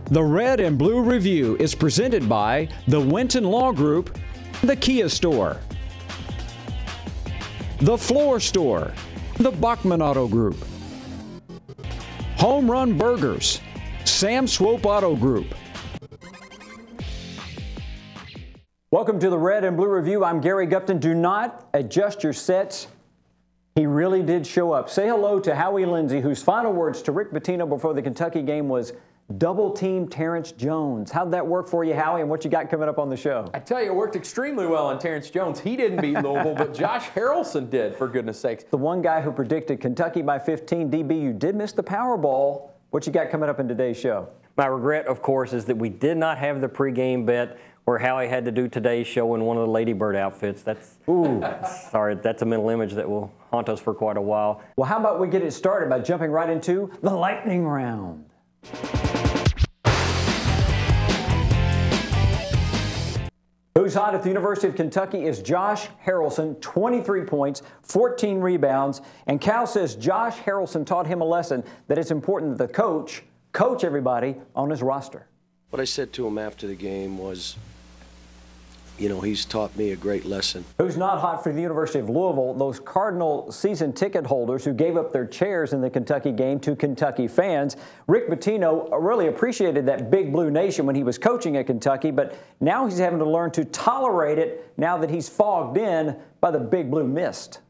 The Red and Blue Review is presented by the Winton Law Group, the Kia Store, the Floor Store, the Bachman Auto Group, Home Run Burgers, Sam Swope Auto Group. Welcome to the Red and Blue Review. I'm Gary Gupton. Do not adjust your sets. He really did show up. Say hello to Howie Lindsey, whose final words to Rick Pitino before the Kentucky game was, double team Terrence Jones. How'd that work for you, Howie, and what you got coming up on the show? I tell you, it worked extremely well on Terrence Jones. He didn't beat Louisville, but Josh Harrelson did, for goodness sakes. The one guy who predicted Kentucky by 15, DB, you did miss the Powerball. What you got coming up in today's show? My regret, of course, is that we did not have the pregame bet where Howie had to do today's show in one of the Ladybird outfits. Sorry, that's a mental image that will haunt us for quite a while. Well, how about we get it started by jumping right into the lightning round. Who's hot at the University of Kentucky is Josh Harrelson, 23 points, 14 rebounds. And Cal says Josh Harrelson taught him a lesson that it's important that the coach everybody on his roster. What I said to him after the game was, you know, he's taught me a great lesson. Who's not hot for the University of Louisville? Those Cardinal season ticket holders who gave up their chairs in the Kentucky game to Kentucky fans. Rick Pitino really appreciated that Big Blue Nation when he was coaching at Kentucky, but now he's having to learn to tolerate it now that he's fogged in by the Big Blue mist.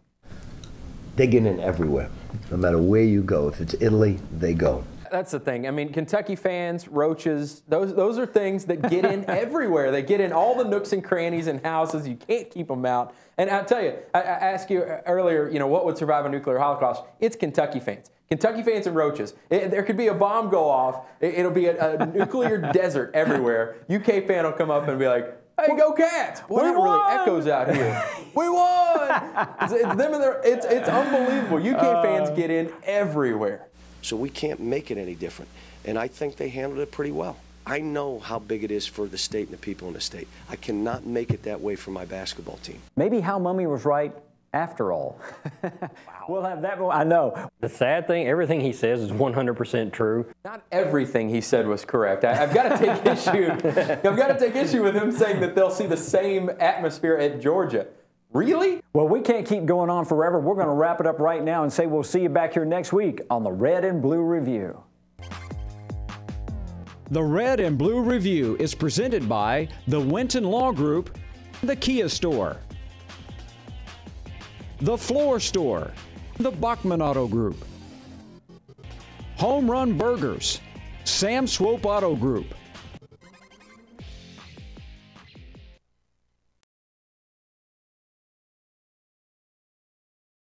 They get in everywhere, no matter where you go. If it's Italy, they go. That's the thing. I mean, Kentucky fans, roaches, those are things that get in everywhere. They get in all the nooks and crannies and houses. You can't keep them out. And I'll tell you, I asked you earlier, you know, what would survive a nuclear holocaust? It's Kentucky fans. Kentucky fans and roaches. There could be a bomb go off. It'll be a nuclear desert everywhere. UK fan will come up and be like, hey, go Cats! Boy, that really echoes out here. We won! It's unbelievable. UK fans get in everywhere. So we can't make it any different. And I think they handled it pretty well. I know how big it is for the state and the people in the state. I cannot make it that way for my basketball team. Maybe Hal Mummy was right after all. Wow. We'll have that one. I know. The sad thing, everything he says is 100% true. Not everything he said was correct. I've got to take issue. I've got to take issue with him saying that they'll see the same atmosphere at Georgia. Really? Well, we can't keep going on forever. We're going to wrap it up right now and say we'll see you back here next week on the Red and Blue Review. The Red and Blue Review is presented by the Winton Law Group, the Kia Store, the Floor Store, the Bachman Auto Group, Home Run Burgers, Sam Swope Auto Group,